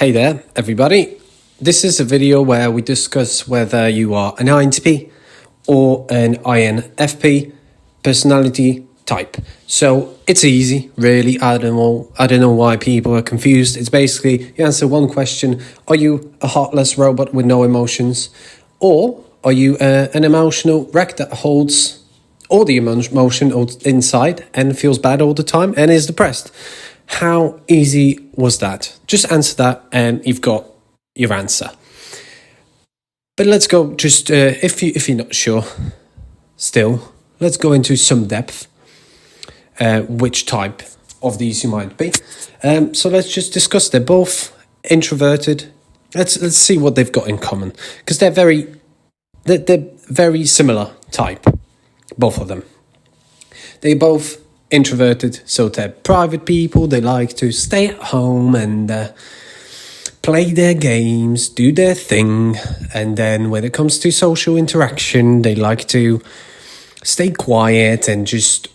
Hey there, everybody. This is a video where we discuss whether you are an INTP or an INFP personality type. So it's easy, really. I don't know why people are confused. It's basically you answer one question: are you a heartless robot with no emotions, or are you an emotional wreck that holds all the emotion inside and feels bad all the time and is depressed? How easy was that? Just answer that and you've got your answer. But let's go just, if you're not sure still, let's go into some depth, which type of these you might be. So let's just discuss. They're both introverted. Let's see what they've got in common, because they're very similar type, both of them. They're both introverted, so they're private people. They like to stay at home and play their games, do their thing, and then when it comes to social interaction, they like to stay quiet and just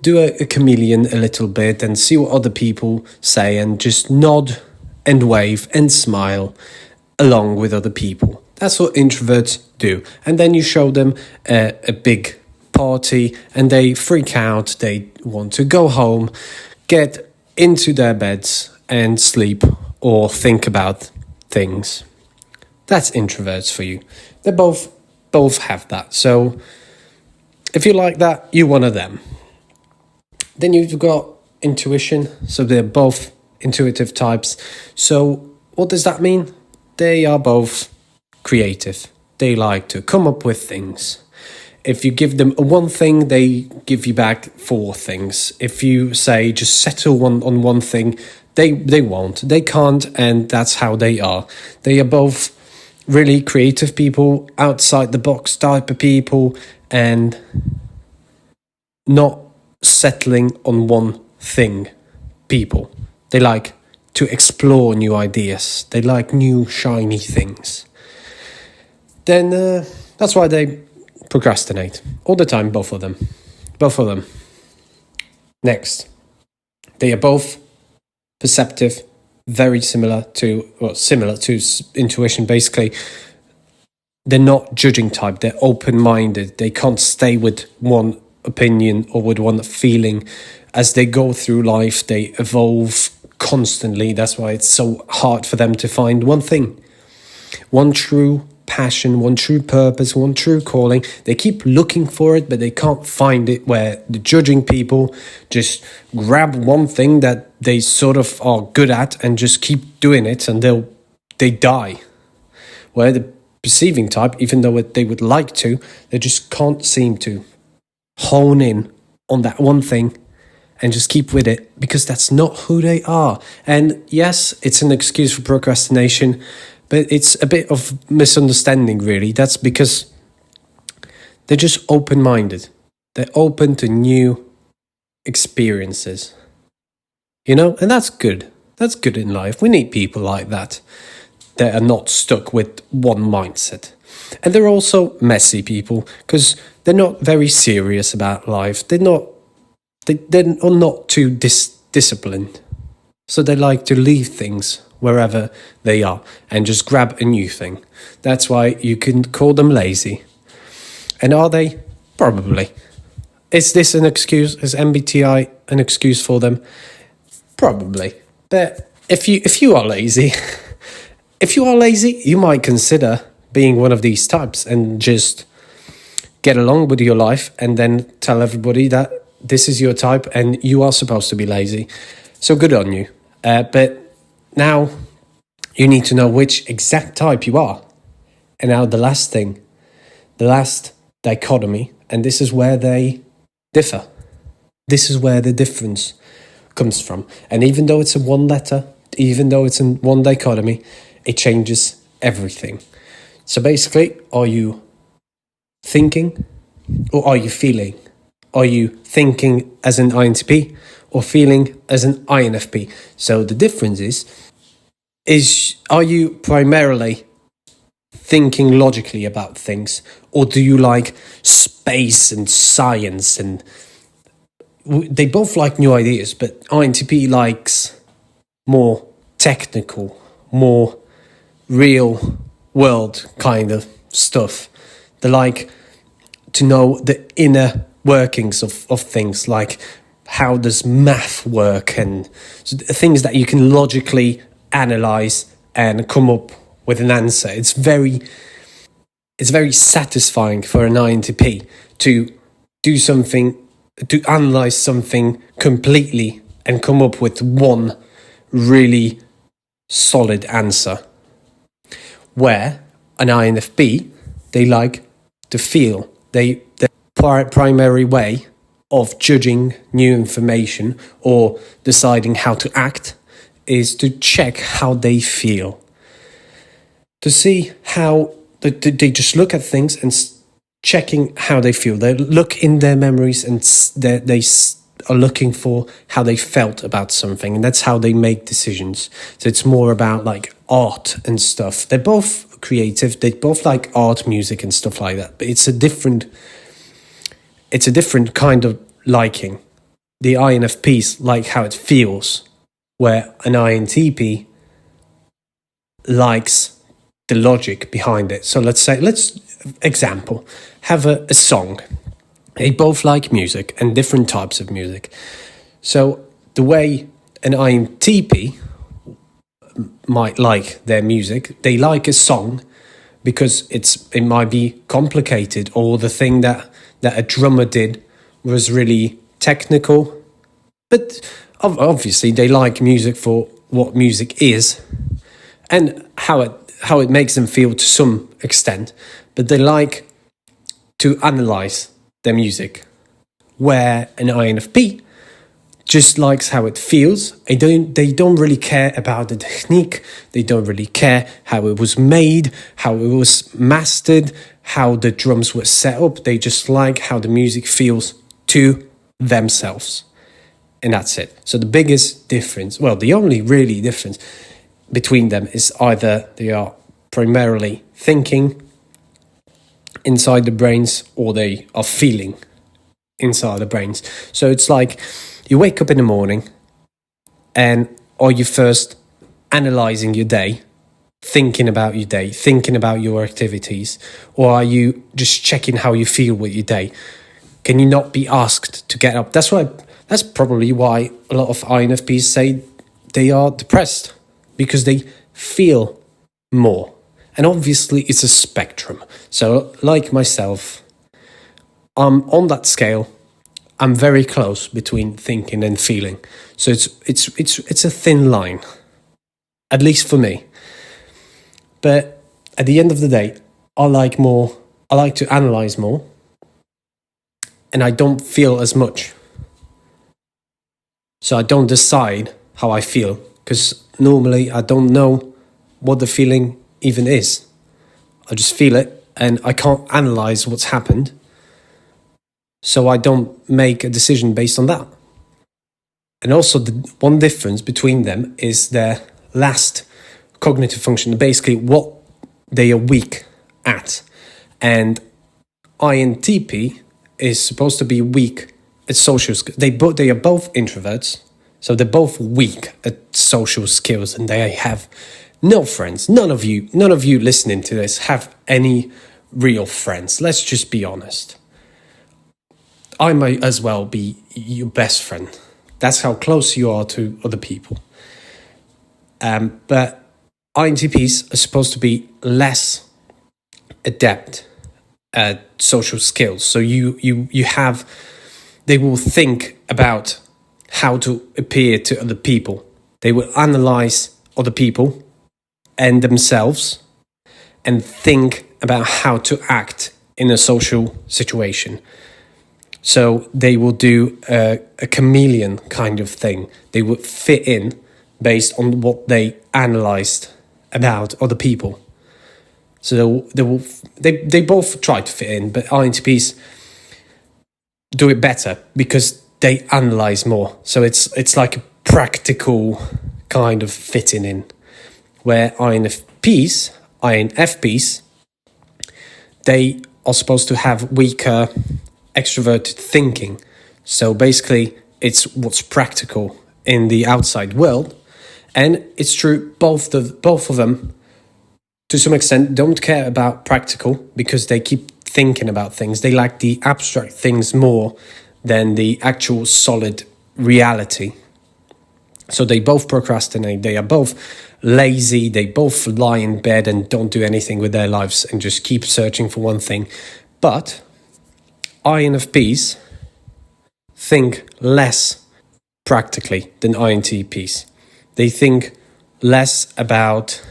do a chameleon a little bit and see what other people say and just nod and wave and smile along with other people. That's what introverts do. And then you show them a big party and they freak out. They want to go home, get into their beds and sleep or think about things. That's introverts for you. They both have that. So if you like that, you're one of them. Then you've got intuition. So they're both intuitive types. So what does that mean? They are both creative. They like to come up with things. If you give them one thing, they give you back four things. If you say just settle on one thing, they won't. They can't, and that's how they are. They are both really creative people, outside the box type of people, and not settling on one thing people. They like to explore new ideas. They like new shiny things. Then that's why they procrastinate all the time, both of them. Next, they are both perceptive, very similar to intuition. Basically, they're not judging type. They're open-minded. They can't stay with one opinion or with one feeling. As they go through life, they evolve constantly. That's why it's so hard for them to find one thing, one true passion, one true purpose, one true calling. They keep looking for it, but they can't find it. Where the judging people just grab one thing that they sort of are good at and just keep doing it until they die. Where the perceiving type, even though they would like to, they just can't seem to hone in on that one thing and just keep with it, because that's not who they are. And yes, it's an excuse for procrastination, but it's a bit of misunderstanding, really. That's because they're just open-minded. They're open to new experiences. And that's good. That's good in life. We need people like that. That are not stuck with one mindset. And they're also messy people, because they're not very serious about life. They're not too disciplined. So they like to leave things wherever they are and just grab a new thing. That's why you can call them lazy. And are they? Probably. Is this an excuse? Is MBTI an excuse for them? Probably. But if you are lazy, you might consider being one of these types and just get along with your life and then tell everybody that this is your type and you are supposed to be lazy. So good on you. But now you need to know which exact type you are. And now the last dichotomy, and this is where they differ. This is where the difference comes from. And even though it's in one letter, even though it's in one dichotomy, it changes everything. So basically, are you thinking or are you feeling? Are you thinking as an INTP or feeling as an INFP? So the difference is are you primarily thinking logically about things, or do you like space and science? And they both like new ideas, but INTP likes more technical, more real world kind of stuff. They like to know the inner workings of things, like how does math work, and things that you can logically analyze and come up with an answer. It's very satisfying for an INTP to do something, to analyze something completely and come up with one really solid answer. Where an INFP, they like to feel. The primary way of judging new information or deciding how to act is to check how they feel. To see how they just look at things and checking how they feel. They look in their memories and they are looking for how they felt about something, and that's how they make decisions. So it's more about like art and stuff. They're both creative. They both like art, music, and stuff like that. But it's a different kind of liking. The INFPs like how it feels, where an INTP likes the logic behind it. So let's example, have a song. They both like music and different types of music. So the way an INTP might like their music, they like a song because it might be complicated, or the thing that a drummer did was really technical. But obviously they like music for what music is and how it makes them feel to some extent. But they like to analyze their music, where an INFP just likes how it feels. They don't really care about the technique. They don't really care how it was made, how it was mastered, how the drums were set up. They just like how the music feels to themselves. And that's it. So the biggest difference, well, the only really difference between them is either they are primarily thinking inside the brains, or they are feeling inside the brains. So it's like you wake up in the morning, and are you first analyzing your day, thinking about your day, thinking about your activities, or are you just checking how you feel with your day? Can you not be asked to get up? That's probably why a lot of INFPs say they are depressed, because they feel more. And obviously it's a spectrum. So like myself, on that scale, I'm very close between thinking and feeling. So it's a thin line, at least for me. But at the end of the day, I like to analyze more, and I don't feel as much. So I don't decide how I feel, because normally I don't know what the feeling even is. I just feel it, and I can't analyze what's happened. So I don't make a decision based on that. And also the one difference between them is their last cognitive function, basically what they are weak at. And INTP is supposed to be weak at social skills. They are both introverts, so they're both weak at social skills, and they have no friends. None of you listening to this have any real friends. Let's just be honest. I might as well be your best friend. That's how close you are to other people. But INTPs are supposed to be less adept at social skills. So they will think about how to appear to other people. They will analyze other people and themselves and think about how to act in a social situation. So they will do a chameleon kind of thing. They will fit in based on what they analyzed about other people. So they both try to fit in, but INTPs do it better because they analyze more. So it's like a practical kind of fitting in, where INFPs, they are supposed to have weaker extroverted thinking. So basically it's what's practical in the outside world, And it's true, both of them, to some extent, don't care about practical because they keep thinking about things. They like the abstract things more than the actual solid reality. So they both procrastinate. They are both lazy. They both lie in bed and don't do anything with their lives and just keep searching for one thing. But INFPs think less practically than INTPs. They think less about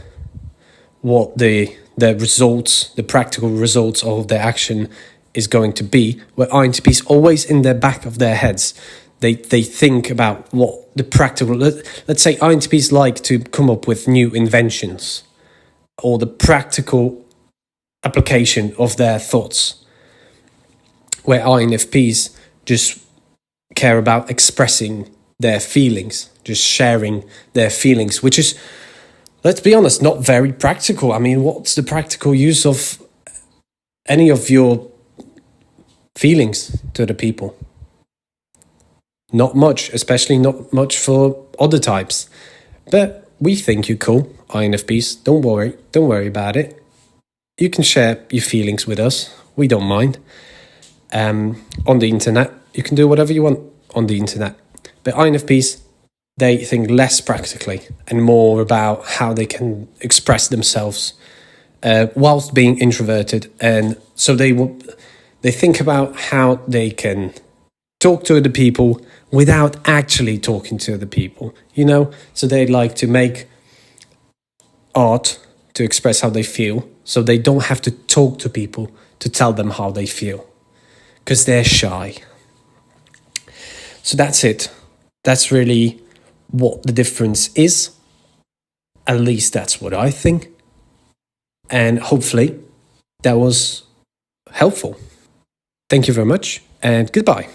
what the results, the practical results of their action is going to be, where INTPs always in the back of their heads. They think about what the practical, let's say INTPs like to come up with new inventions or the practical application of their thoughts, where INFPs just care about expressing their feelings, just sharing their feelings, which is, let's be honest, not very practical. I mean, what's the practical use of any of your feelings to the people? Not much, especially not much for other types. But we think you're cool, INFPs. Don't worry about it. You can share your feelings with us. We don't mind. On the internet, you can do whatever you want on the internet. But INFPs, they think less practically and more about how they can express themselves whilst being introverted. And so they think about how they can talk to other people without actually talking to other people, you know? So they like to make art to express how they feel, so they don't have to talk to people to tell them how they feel, because they're shy. So that's it. That's really what the difference is. At least that's what I think. And hopefully that was helpful. Thank you very much, and goodbye.